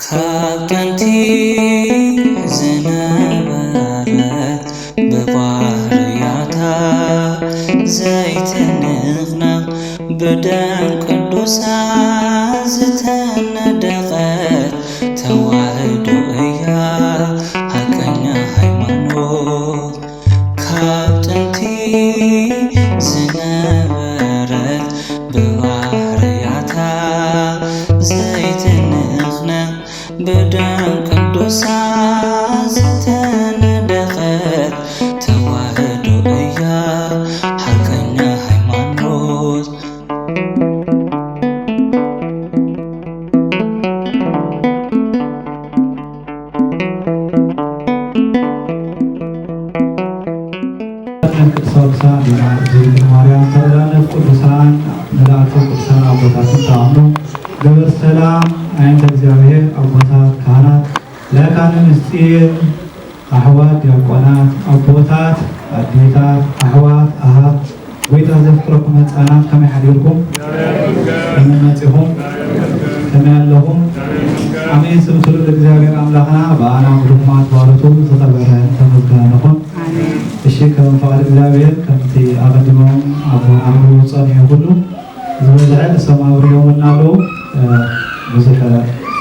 ካብተንቲ ዝነበረት ብባህርያታ ዘይትንቕነቕ ብደም ቅዱሳ ዝተነደቐት ተዋህዶ እያ ሐቀኛ ሃይማኖት። ካብተንቲ ዝነበረት ብባህርያታ ዘይትንቕነቕ ብደም ቅዱሳ ዝተነደቐት ተዋህዶ እያ ሐቀኛ ሃይማኖት። ቅዱሳን ማርያም ተረዳነት ቅዱሳን መላእክት ቅዱሳን አቦታትን ተአምኑ ግብረ ሰላም አይንተ እግዚአብሔር አቦታት ካህናት ለካህነ ምስጢር አሕዋት ዲያቆናት አቦታት አዴታት አሕዋት አሃት ጎይታ ዘፍቅረኩም ህፃናት ከመይ ሓዲርኩም ከመይ መፂኹም ከመይ ኣለኹም አሜን። ስም ስሉጥ እግዚአብሔር አምላኽና በአና ብድኩማት ባረቱ ዝተበረ ተመዝገነ ንኹን። እሺ ከም ፈቃድ እግዚአብሔር ከምቲ አቀድሞም አብሮ ፀኒሑ ሁሉ ዝበልዐ እሶም አብሪኦምና ኣለዉ ብዙሕ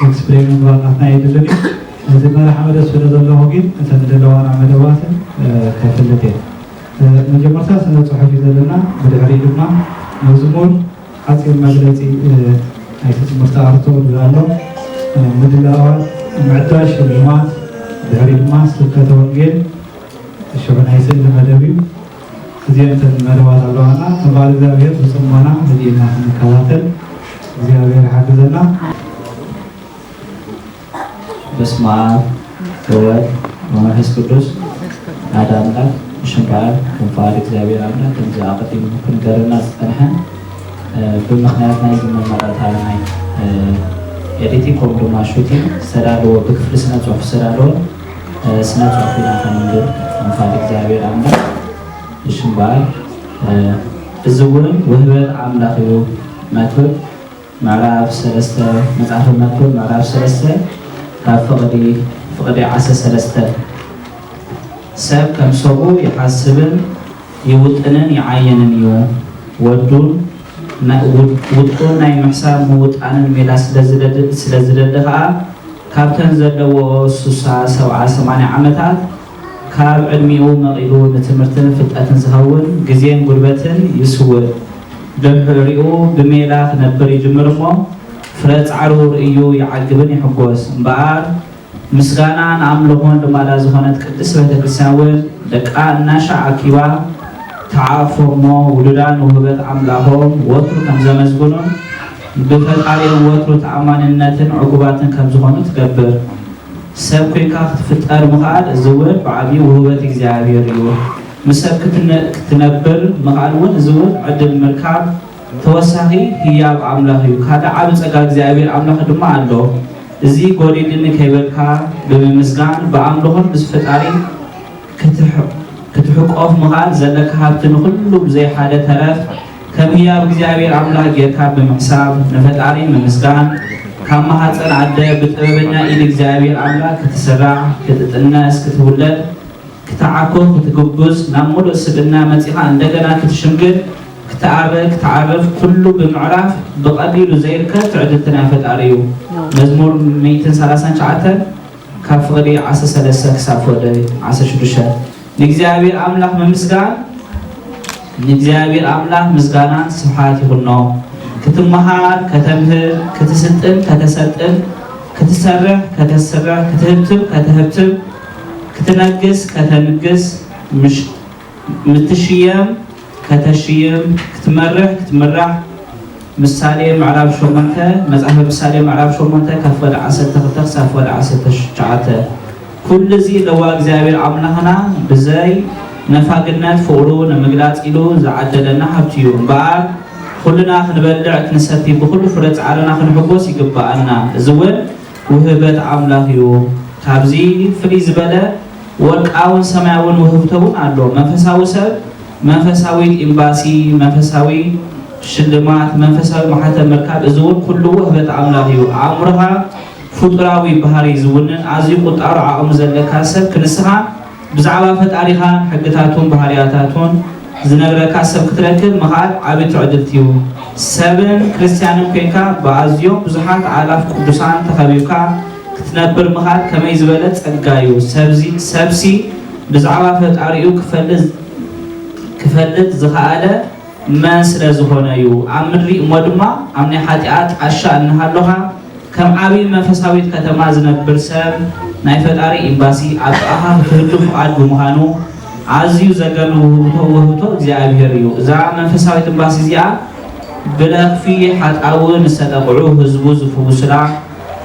ኤክስፕሌን ምግባርናትና የድልን እዩ። እዚ መራሒ መደብ ስለ ዘለኹ ግን እተን ዘለዋና መደባትን ከፍልጥ እየ። መጀመርታ ስነ ፅሑፍ እዩ ዘለና፣ ብድሕሪ ድማ መዝሙር ሓፂር መግለፂ ናይቲ ትምህርቲ ኣርቶ ኣሎ። ምድላዋት ምዕዳሽ ሽልማት ድሕሪ ድማ ስብከተ ወንጌል ሽዑ ናይ ስእሊ መደብ እዩ። እዚአን እተን መደባት ኣለዋና ተባል እግዚአብሔር ብፅሞና ህሊና ክንከታተል እግዚአብሔር ሓግዘና። በስመ አብ ወወልድ ወመንፈስ ቅዱስ አሐዱ አምላክ ሽምባል ክንፋል እግዚአብሔር አምላክ ከምዚ ኣቀዲሙ ክንገርና ዝፀንሐ ብምክንያት ናይ ዝመመረታ ናይ ኤዲቲንግ ከምኡ ድማ ሹቲንግ ዝተዳለወ ብክፍሊ ስነ ፅሑፍ ዝተዳለወ ስነ ፅሑፍ ኢና ክንንብር ክንፋል እግዚአብሔር አምላክ ሽምባል እዚ እውን ውህበት አምላክ እዩ። መክብብ ምዕራፍ 3 መጽሐፈ መክብብ ምዕራፍ 3 ካብ ፍቅዲ 13 ሰብ ከም ሰብኡ ይሓስብን ይውጥንን ይዓየንን እዩ። ወዱን ናይ ምሕሳብ ምውጣንን ሜላ ስለዝደሊ ከዓ ካብተን ዘለዎ 60 70 80 ዓመታት ካብ ዕድሚኡ መቂሉ ንትምህርትን ፍልጠትን ዝኸውን ግዜን ጉልበትን ይስውር። ድሕሪኡ ብሜላ ክነብር ይጅምር እሞ ፍረ ፃዕሩ ርእዩ ይዓግብን ይሕጎስ እምበኣር ምስጋናን ኣምልኾን ልማዳ ዝኾነት ቅድስት ቤተክርስትያን እውን ደቃ እናሻ ኣኪባ ተዓፎሞ ውሉዳን ውህበት ኣምላኾም ወትሩ ከም ዘመዝግኑን ብፈጣሪኦም ወትሩ ተኣማንነትን ዕጉባትን ከም ዝኾኑ ትገብር። ሰብ ኮይንካ ክትፍጠር ምኽኣል እዚ እውን ብዓብዪ ውህበት እግዚአብሔር እዩ። ምሰብ ክትነብር ምኽኣል እውን እዚ እውን ዕድል ምርካብ ተወሳኺ ህያብ ኣምላኽ እዩ። ካልእ ዓብ ፀጋ እግዚአብሔር ኣምላኽ ድማ ኣሎ። እዚ ጎዲድኒ ከይበልካ ብምምስጋን ብኣምልኾን ምስ ፈጣሪ ክትሕቆፍ ምኽኣል ዘለካ ሃብቲ ንኩሉ ብዘይ ሓደ ተረፍ ከም ህያብ እግዚአብሔር ኣምላኽ ጌርካ ብምሕሳብ ንፈጣሪ ምምስጋን ካብ ማህፀን ኣደ ብጥበበኛ ኢድ እግዚአብሔር ኣምላኽ ክትስራሕ ክትጥነስ ክትውለድ ክትዓኮፍ ክትግቡዝ ናብ ሙሉእ ስብና መፂኻ እንደገና ክትሽምግል ክትዓርፍ ኩሉ ብምዕራፍ ብቐሊሉ ዘይርከብ ትዕድልቲ ናይ ፈጣሪ እዩ። መዝሙር 139 ካብ ፍቅዲ 13 ክሳብ ፍቅዲ 16 ንእግዚአብሔር ኣምላኽ ምምስጋን ንእግዚአብሔር ኣምላኽ ምስጋናን ስብሓት ይኹኖ። ክትመሃር ከተምህር ክትስልጥን ከተሰልጥን ክትሰርሕ ከተስርሕ ክትህብትብ ከተህብትብ ክትነግስ ከተንግስ ምትሽየም ከተሽየም ክትመርሕ ክትምራሕ። ምሳሌ ምዕራፍ 8 መጽሐፈ ምሳሌ ምዕራፍ 8 ካብ ፍቅዲ 12 ክሳብ ፍቅዲ 19 ኩሉ እዚ ለዋ እግዚአብሔር ኣምላኽና ብዘይ ነፋግነት ፍቅሩ ንምግላፅ ኢሉ ዝዓደለና ሃብቲ እዩ እምበኣር كلنا خنبلع كنساتي بكل فرص عرنا خنحبوس يقبأنا زول وهبت عملاقيو كابزي فريز بلا ورقاون سماعون وهبتون አለው መንፈሳዊ ሰብ መንፈሳዊ ኤምባሲ መንፈሳዊ ሽልማት መንፈሳዊ ማህተም መርካብ እዝውን ኩሉ ወህበት አምላክዩ አምርሃ ፍጡራዊ ባህሪ ዝውንን አዚ ቁጣሩ አቅም ዘለካ ሰብ ክንስኻ ብዛዕባ ፈጣሪኻ ሕግታቱን ባህሪያታቱን ዝነግረካ ሰብ ክትረክብ መኻል ዓብይ ትዕድልትዩ ሰብን ክርስቲያንን ኮይንካ በአዝዮም ብዙሓት አላፍ ቅዱሳን ተኸቢብካ ክትነብር መኻል ከመይ ዝበለ ጸጋዩ ሰብሲ ብዛዕባ ፈጣሪኡ ክፈልጥ ዝኸኣለ መን ስለ ዝኾነ እዩ ኣብ ምድሪ እሞ ድማ ኣብ ናይ ሓጢኣት ዓሻ እንሃለኻ ከም ዓብይ መንፈሳዊት ከተማ ዝነብር ሰብ ናይ ፈጣሪ ኤምባሲ ኣብ ጥቓኻ ክትህሉ ፍቓድ ብምዃኑ ኣዝዩ ዘገርም ውህብቶ እግዚኣብሔር እዩ እዛ መንፈሳዊት ኤምባሲ እዚኣ ብለኽፊ ሓጣዊ ንዝተጠቕዑ ህዝቡ ዝፍውስላ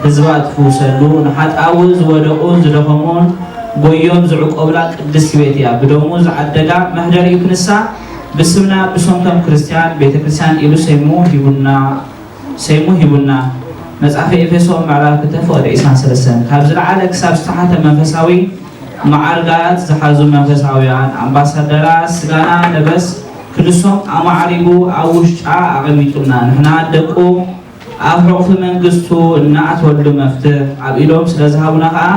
ህዝባ ትፍውሰሉ ንሓጣዊ ዝወደቁን ዝደኸሙን ጎዮም ዝዕቆብላ ቅድስቲ ቤት እያ ብደሙ ዝዓደጋ መህደሪኡ ክንሳ ብስምና ብሶምቶም ክርስቲያን ቤተክርስቲያን ኢሉ ሰይሙ ሂቡና መጽሐፈ ኤፌሶን ምዕራፍ 2:23 ካብ ዝለዓለ ክሳብ ዝተሓተ መንፈሳዊ ማዕርጋት ዝሓዙ መንፈሳውያን ኣምባሳደራት ስጋና ለበስ ክልሶም ኣማዕሪጉ ኣብ ውሽጣ ኣቐሚጡና ንሕና ደቁ ኣብ ሕቑፊ መንግስቱ እናኣትወሉ መፍትሕ ኣብ ኢሎም ስለ ዝሃቡና ከዓ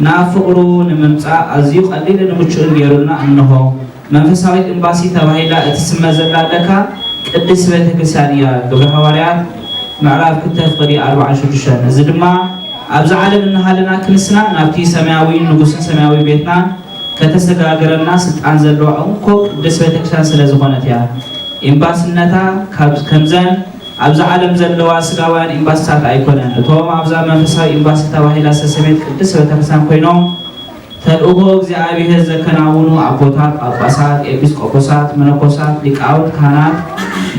ናብ ፍቕሩ ንምምፃእ ኣዝዩ ቀሊልን ምቹእን ገይሩና እንሆ መንፈሳዊት ኤምባሲ ተባሂላ እትስመ ዘላ ለካ ቅድስት ቤተክርስቲያን እያ ግብረ ሐዋርያት ምዕራፍ 2:46 እዚ ድማ ኣብዚ ዓለም እናሃለና ክንስና ናብቲ ሰማያዊ ንጉስን ሰማያዊ ቤትና ከተሰጋገረና ስልጣን ዘለዋ እንኮ ቅድስት ቤተክርስቲያን ስለ ዝኾነት እያ ኤምባሲነታ ከምዘን ኣብዚ ዓለም ዘለዋ ስጋውያን ኤምባሲታት ኣይኮነን እቶም ኣብዛ መንፈሳዊ ኤምባሲ ተባሂላ ዝተሰመየት ቅድስት ቤተክርስቲያን ኮይኖም ተልእኮ እግዚኣብሔር ዘከናውኑ ኣቦታት ጳጳሳት ኤጲስቆጶሳት መነኮሳት ሊቃውንት ካህናት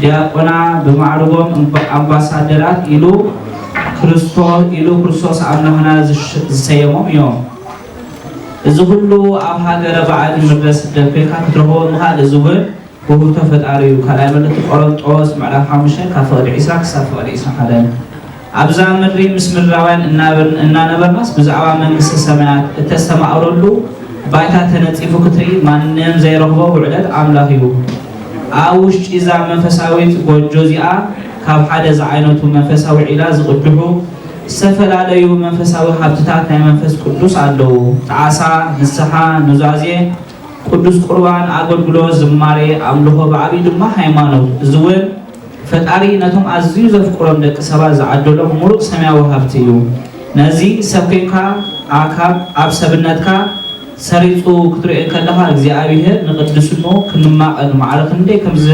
ዲያቆና ብማዕርጎም ኣምባሳደራት ኢሉ ክርስቶስ ኣምላኽና ዝሰየሞም እዮም እዚ ኩሉ ኣብ ሃገረ በዓል ምድረ ስደት ኮይንካ ክትረኽቦ ምኻል እዚ እውን ውህብቶ ፈጣሪ እዩ ካልኣይ መልእክቲ ቆሮንጦስ ምዕራፍ 5 ካብ ፍቕዲ 20 ክሳብ ፍቕዲ 21 ኣብዛ ምድሪ ምስ ምድራውያን እናነበርናስ ብዛዕባ መንግስቲ ሰማያት እተስተማቕረሉ ባይታ ተነፂፉ ክትርኢ ማንም ዘይረኽቦ ውዕለት ኣምላኽ እዩ ኣብ ውሽጢ እዛ መንፈሳዊት ጎጆ እዚኣ ካብ ሓደ ዝዓይነቱ መንፈሳዊ ዒላ ዝቕድሑ ዝተፈላለዩ መንፈሳዊ ሃብትታት ናይ መንፈስ ቅዱስ ኣለዉ ጣዓሳ ንስሓ ኑዛዜ ቅዱስ ቁርባን ኣገልግሎት ዝማሬ ኣምልኾ ብዓብዪ ድማ ሃይማኖት እዚ እውን ፈጣሪ ነቶም ኣዝዩ ዘፍቅሮም ደቂ ሰባት ዝዓደሎም ሙሉእ ሰማያዊ ሃብቲ እዩ ነዚ ሰብ ኮይንካ ኣብ ሰብነትካ ሰሪፁ ክትሪኦ ከለኻ እግዚኣብሔር ንቅድስኑ ክንማቐን ማዕረ ክንደይ ከምዝ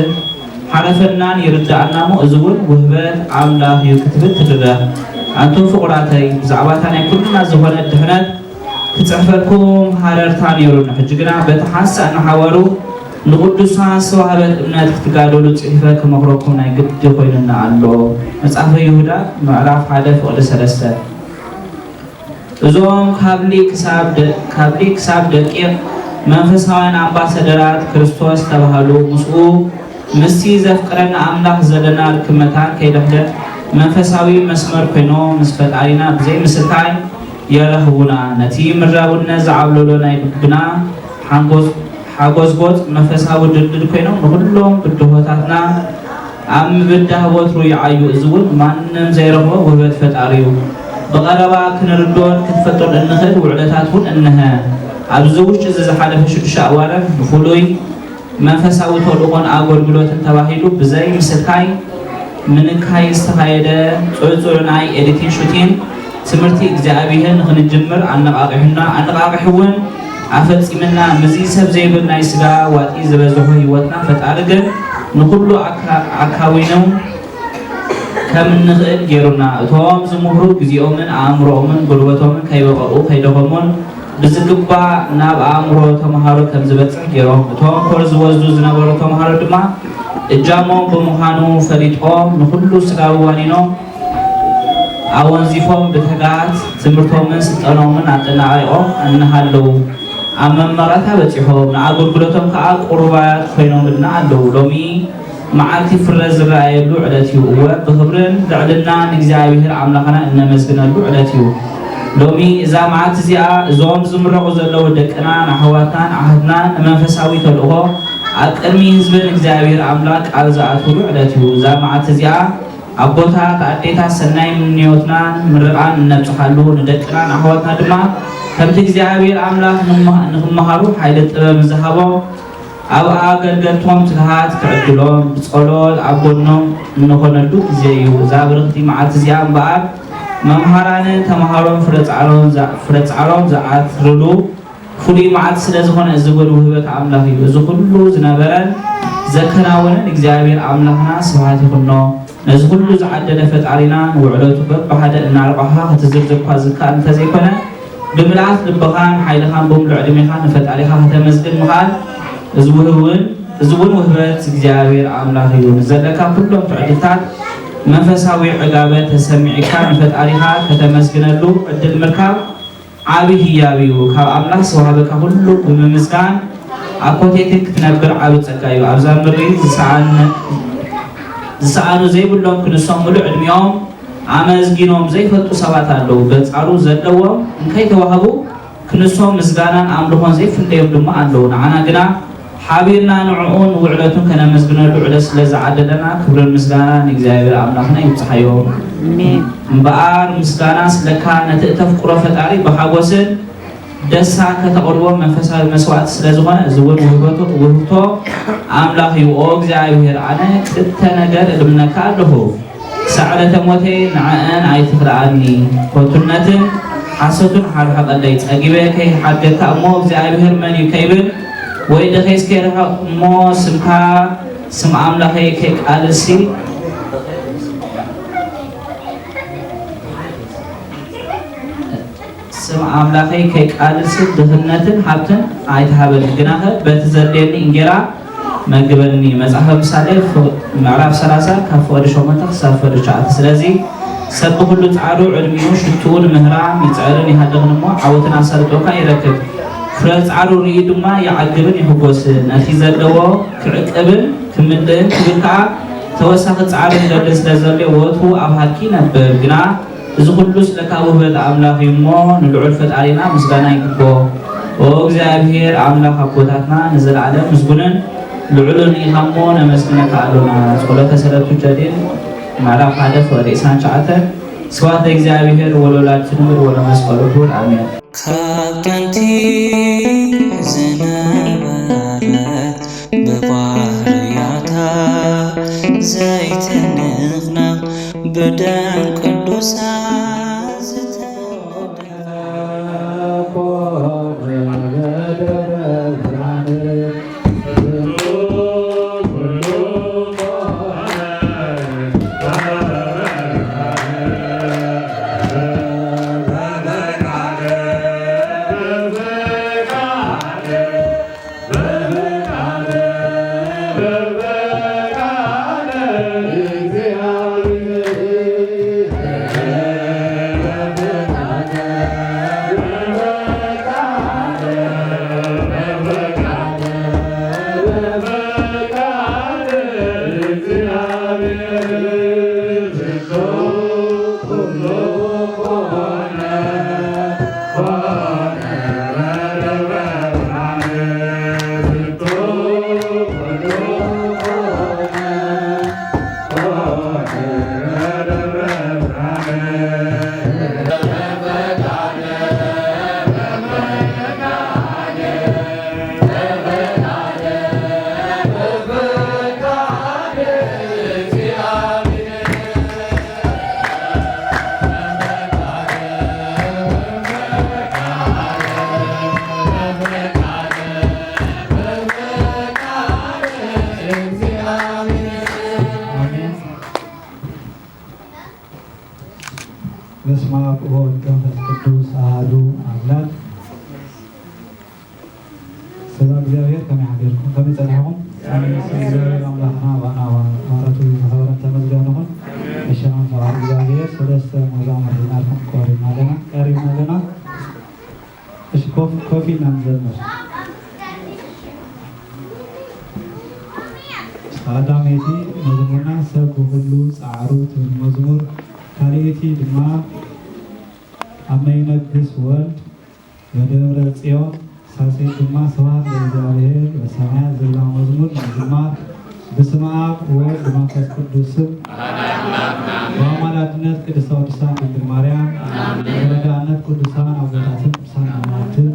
ሓለፈናን ይርዳእና ሞ እዚ እውን ውህበት ኣምላኽ እዩ ክትብል ትድረኽ ኣንቱም ፍቁራተይ ብዛዕባታ ናይ ኩሉና ዝኾነ ድሕነት ክፅሕፈልኩም ሃረርታ ነይሩና ሕጂ ግና በቲ ሓንሳእ እናሓበሩ ንቅዱሳን ዝተዋህበት እምነት ክትጋደሉ ፅሒፈ ክመክረኩም ናይ ግዲ ኮይኑና ኣሎ መጽሓፈ ይሁዳ ምዕራፍ 1:3 እዞም ካብ ሊቅ ክሳብ ደቂቕ መንፈሳውያን ኣምባሳደራት ክርስቶስ ተባሃሉ ምስኡ ምስቲ ዘፍቅረና ኣምላኽ ዘለና ርክመታን ከይድሕደት መንፈሳዊ መስመር ኮይኖም ምስ ፈጣሪና ብዘይ ምስልታይ የረኽቡና ነቲ ምድራውነት ዝዓብለሎ ናይ ልብና ሓጎስጎፅ መንፈሳዊ ድልድል ኮይኖም ንኩሎም ብድሆታትና ኣብ ምብዳህ ወትሩ ይዓዩ እዚ እውን ማንም ዘይረኽቦ ውህበት ፈጣሪ እዩ ብቐረባ ክንርዶን ክትፈጦን እንኽእል ውዕለታት እውን እንሀ ኣብዚ ውሽጢ እዚ ዝሓለፈ 6 ኣዋርሕ ብፍሉይ መንፈሳዊ ተልእኾን ኣገልግሎትን ተባሂሉ ብዘይ ምስልካይ ምንካይ ዝተኻየደ ፅዑፅዑ ናይ ኤዲቲን ሹቲን ትምህርቲ እግዚኣብሔር ንክንጅምር ኣነቃቂሑና ኣነቃቂሑ እውን ኣፈፂምና ምዚ ሰብ ዘይብል ናይ ስጋ ዋጢ ዝበዝሖ ህይወትና ፈጣሪ ግን ንኩሉ ኣካዊኑ ከም እንኽእል ገይሩና እቶም ዝምህሩ ግዜኦምን ኣእምሮኦምን ጉልበቶምን ከይበቐኡ ከይደኸሙን ብዝግባእ ናብ ኣእምሮ ተምሃሮ ከም ዝበፅሕ ገይሮም እቶም ኮር ዝወስዱ ዝነበሩ ተምሃሮ ድማ እጃሞም ብምዃኑ ፈሊጦም ንኩሉ ስጋዊ ዋኒኖም ኣወንዚፎም ብትጋት ትምህርቶምን ስልጠኖምን ኣጠናቂቆም እንሃለዉ ኣብ መመራታ በፂሖም ንኣገልግሎቶም ከዓ ቁርባያት ኮይኖም ድማ ኣለዉ ሎሚ معلتي فرز الرأي لعلتيو وبخبرن لعلنا نجزاوير عملنا إن مزجنا لعلتيو لومي إذا معت زيا زوم زمرقو زلوا دكنا نحواتنا عهدنا منفساوي تلقو أكرمي حزب نجزاوير عملك أرزاعته لعلتيو إذا معت زيا أبوتها تعطيتها سناي من نيوتنا مرقان نبصحلو ندكنا نحواتنا دما كم تجزاوير عملك نخمهارو حيلت مزهبو أو أجرجتهم تهات كعدلهم بتصلول عبونهم نكون اللوك زيو زابرتي مع تزيان بعد ممهران تمهرون فرت عالم زعات رلو فلي مع تسلزهون الزبون وهبة عمله يزخلو زنبرن ذكرنا الإجزابير عملنا سبحانه كنا نزخلو زعدنا فتعلنا وعلوت بحدا نعرفها هتزرزق زكاء تزيكنا بملعت لبخان حيلخان بوم العلميخان فتعليها هتمزقن مخال زبون وهبات እግዚአብሔር አምላክ ይሁን ዘለካ ሁሉም ፍዕልታት መንፈሳዊ ዕጋበት ተሰሚዕካ ፈጣሪኻ ከተመስግነሉ ዕድል ምርካብ ዓብይ ህያብዩ ካብ አምላክ ሰዋበካ ሁሉ ብምምስጋን አኮቴትክ ትነብር ዓብይ ጸጋ እዩ ኣብዛ ምሪ ዝሰኣኑ ዘይብሎም ክንሶም ሙሉእ ዕድሚኦም ኣመዝጊኖም ዘይፈጡ ሰባት ኣለው በፃሩ ዘለዎም እንከይተዋህቡ ክንሶም ምስጋናን አምልኾን ዘይፍለዮም ድማ ኣለው ንዓና ግና حابيرنا نعون وعلتهم كنا مزجنا الوعلة سلزع عددنا كبر المزجنا نجزاير أملاكنا يبصحيهم بقار مزجنا سلكا نتأتف قرفة عري بحواسن دسا كتقربوا منفسها المسوات سلزونا زول وهبته أملاك يوقف زاير أنا كتنجر المنكار له سعادة موتي نعان عيتفرعني وتنتن حسوتن حال حق الليت أجيبه كي حدك أموك زاير من يكيبن وإذا خيس كيرها مو سمكا سم عمله هيك ألسي سم عمله هيك ألسي دهنتن حبتن عيد حبل جناها بتزدني إنجرا ما قبلني مزحها بسالف معرف سلاسة كفور شومتك سافر شعات سلازي سب كله تعارو علميو شتون مهرام يتعرني هذا النمو عودنا سالتوكا يركب فرز عروري دما يعجبن يحبوس نتيجة لو كعقبن كمدن كبكع توسخ تعرف لدرس لزلي وتو أبهاكي نبر جنا زخلص لك أبوه أملاك يمو ندعو فتعلينا مسجنا يكبو وإግዚአብሔር أملاك أبوتاتنا نزل على مسجنا لعلن يهمون مسجنا كعلنا صلاة سلطة جديد معرف هذا فريسان شعته سواء إግዚአብሔር ولولات نور ولا مسؤول آمين ከብተንቲ ዝነበረት ብባህርያታ ዘይትንኽና ብደም ቅዱሳን ዝተወደፈ በስመ አብ ወወልድ ወመንፈስ ቅዱስ አሐዱ አምላክ። ስለ እግዚአብሔር ከመያደርኩም ከመጸናሁም እግዚአብሔር አምላክና ዋና ማረቱ ተኸበረን ተመዝገንሁን እሸናን ተባር እግዚአብሔር ሰለስተ መዛሙርናልኩም ቀሪብናለና እሺ ኮፊና እንዘምር አዳሜቲ ጻዕሩ ትብል መዝሙር ካልእቲ ድማ አመይነግስ ወልድ በደብረ ጽዮን ሳልሳይ ድማ ስብሐት ለእግዚአብሔር በሰማያት ዘላ መዝሙር መዝማር በስመ አብ ወወልድ ወመንፈስ ቅዱስ በአማላጅነት ቅድስት ቅዱሳን ድንግል ማርያም በረዳእነት ቅዱሳን አቦታትን ቅዱሳን አማልክት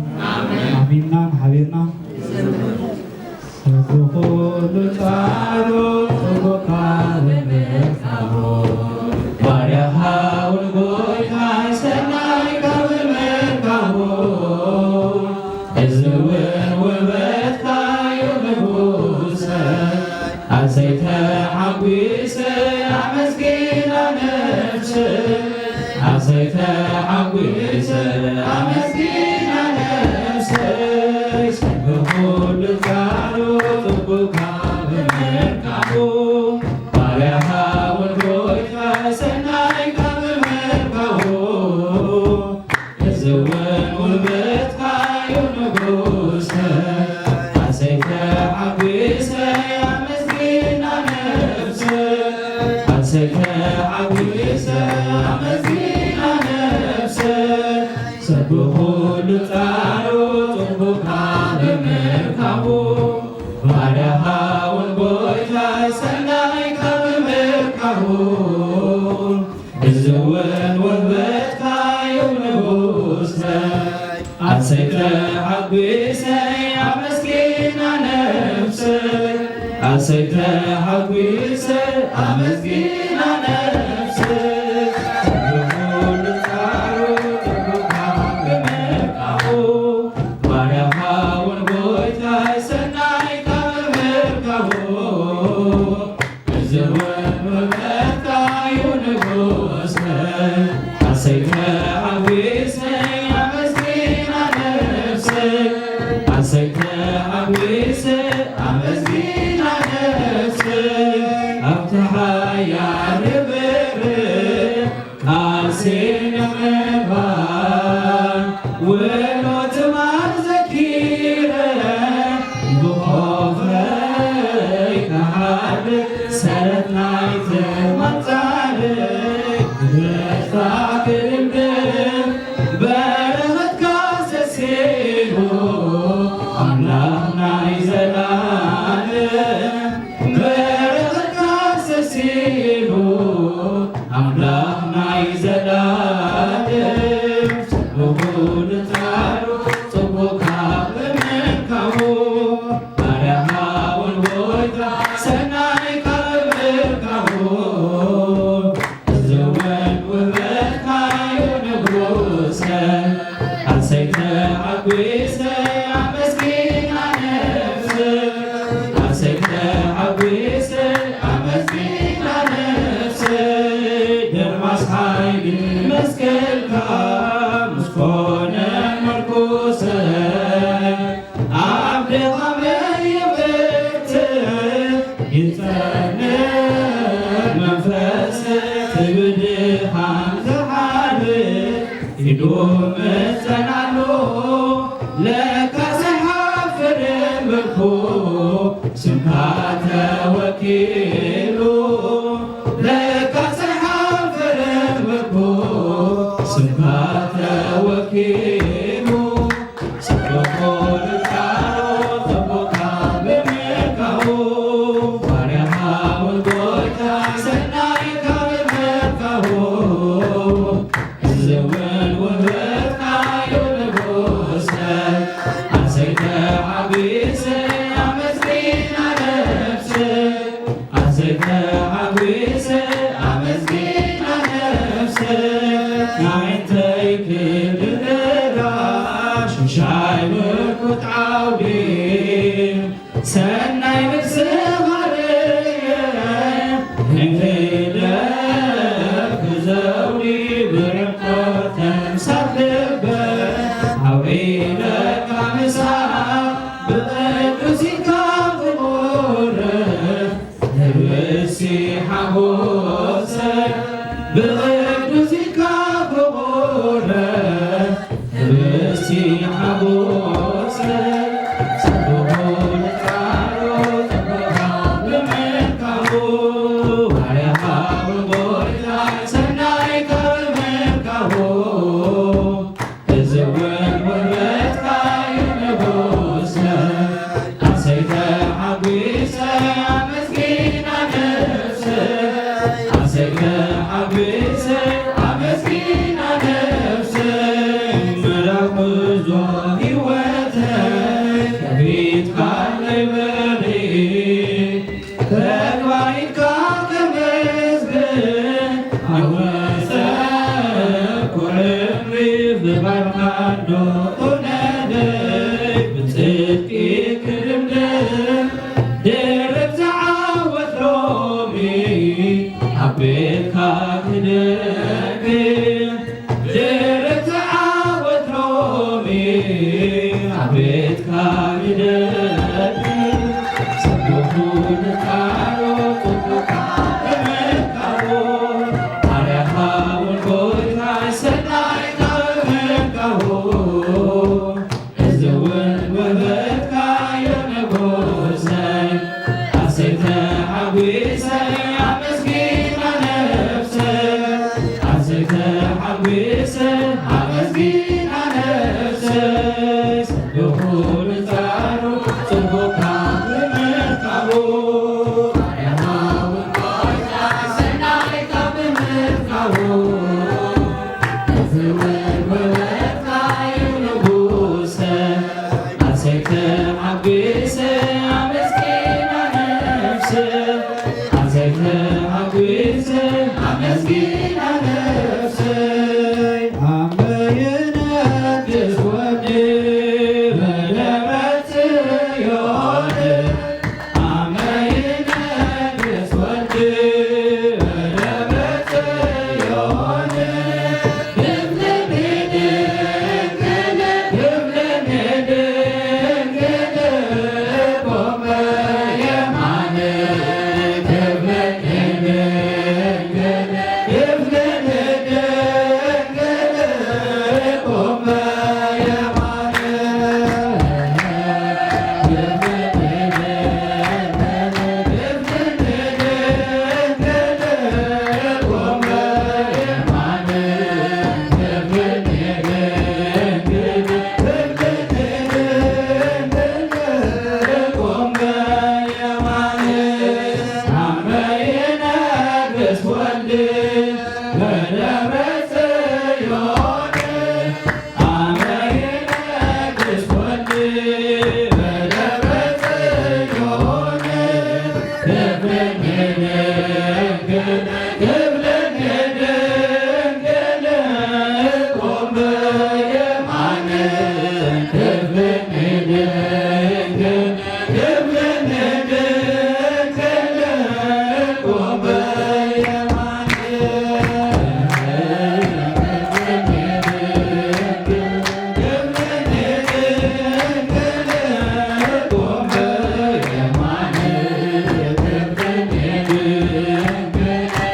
አሚናን ሀቤርና ሰብሖ ለጻዕሩ ጽቡቃ ለመርካቦ ባርያሃ ወልጎይታ ሰናይ ጋብል መርካቦ እዝውን ውበትካ ንጉሰ አሰይተ ሐዊሰ አመስጊና ነፍስ አሰይተ ሐዊሰ አመስጊና ነፍስ ሰብሖ ለጻዕሩ ጽቡቃ ለመርካቦ ባርያሃ ወልጎይታ ሰናይ ጋብል መርካቦ እዝውን ውበትካ ንጉሰ አሰይተ ሐዊሰ አመስጊና ነፍስ አሰይተ ሐዊሰ አመስጊና ነፍስ ሰብሖ ለጻዕሩ ጽቡቃ ለመርካቦ ባርያሃ ወልጎይታ ሰናይ ጋብል መርካቦ እዝውን ውበትካ ንጉሰ አሰይተ ሐዊሰ አመስጊና ነፍስ አሰይተ ሐዊሰ አመስጊና ነፍስ ሰብሖ ለጻዕሩ ጽቡቃ ለመርካቦ ባርያሃ ወልጎይታ ሰናይ ጋብል መርካቦ እዝውን ውበትካ ንጉሰ አሰይተ ሐዊሰ አመስጊና ነፍስ አሰይተ ሐዊሰ አመስጊና ነፍስ አብትሐ ያርብር ቃልሴነ መባን ወሎት ማር ዘኪረ ብኾፍረይ ካሃድ ሰረትናይት መጻል ግረታ ክርምድም በረኸትካ ሰሴኑ አምላኽናይ ዘላለም በረኸትካ ሰሴኑ አምላኽናይ ዘላለም ሰብሖ ለጻዕሩ ጽቡቃ ለመርካቦ ባርያሃ ወልጎይታ ሰናይ ጋብል መርካቦ እዝውን ውበትካ ንጉሰ አሰይተ ሐዊሰ አመስጊና ነፍስ አሰይተ ሐዊሰ አመስጊና ነፍስ ደርማስ ኃይል መስቀልካ ምስኮነ መርኩሰ አብደኻ በይብርት ይጸንዕ መንፈስ ትብድኻን ዘሓልፍ ኢዶም እጸናሎ ለካ ዘይሓፍርን ብርኩ ስምካ ተወኪሉ ለካ ዘይሓፍርን ብርኩ ስምካ ተወኪሉ ሰብሖ ለጻዕሩ ጽቡቃ ለመርካቦ ባርያሃ ወልጎይታ ሰናይ ጋብል መርካቦ እዝውን ውበትካ ንጉሰ አሰይተ ሐዊሰ አመስጊና ነፍስ አሰይተ ሐዊሰ አመስጊና ነፍስ ናይንተይ ክልደራ ሽሻይ ብርኩት ዓውዲ ሰናይ ንግስኻርየ እንክደብ ክዘውዲ ብርቆ ተምሳት ልበ አውዒለካ ምሳሕ ብቅዱሲካ ክቡር ህብሲ ሓጎሰ ብቅዱሲካ ክቡር ህብሲ ሓጎሰ ሰብሖ ለጻዕሩ ጽቡቃ ለመርካቦ ባርያ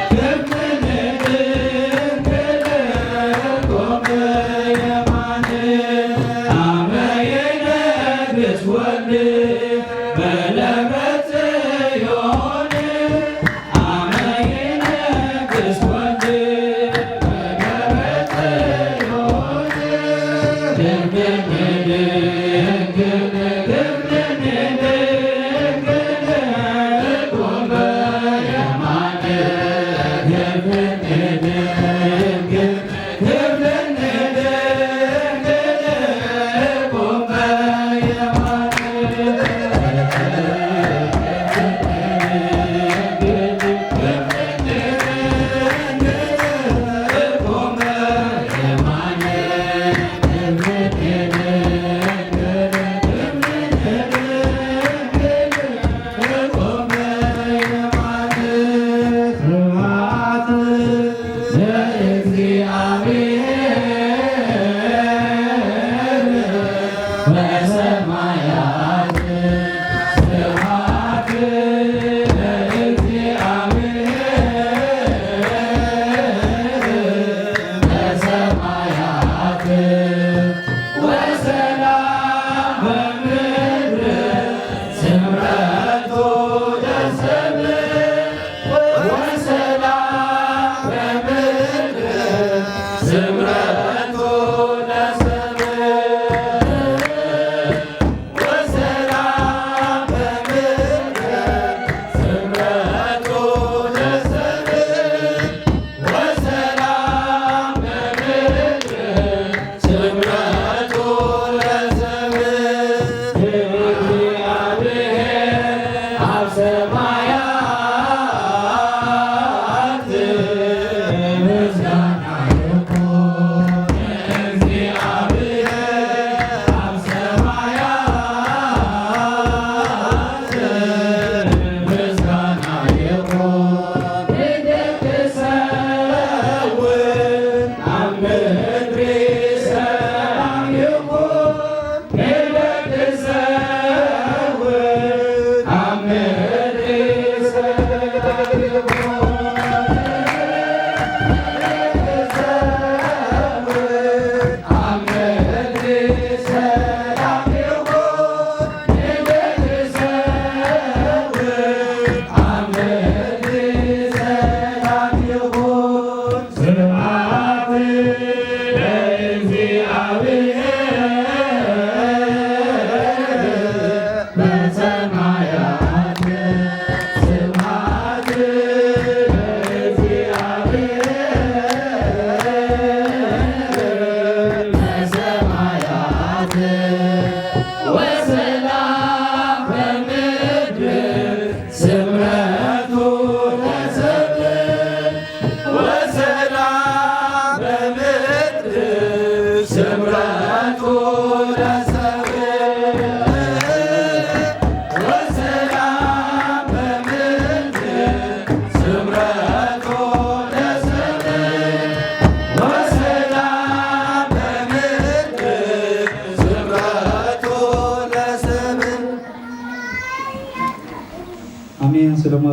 Good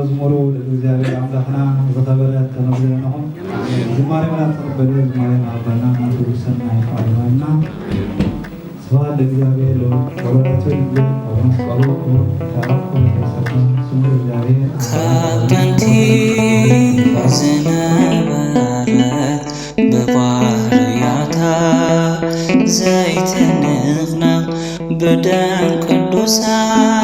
መዝሙሩ ለእግዚአብሔር አምላክና ዘተበረ ተመዝገነሆም ዝማሬ ማለት ተቀበለ ዝማሬ ማባና ናቱሰና ይፋልና ስብሐት ለእግዚአብሔር ለወላዲቱ ድንግል ወለመስቀሉ ክቡር ታረቁ ተሰፋ ስሙ እግዚአብሔር ካቀንቲ ዝነበረት በባህርያታ ዘይትንኽና በደም ቅዱሳን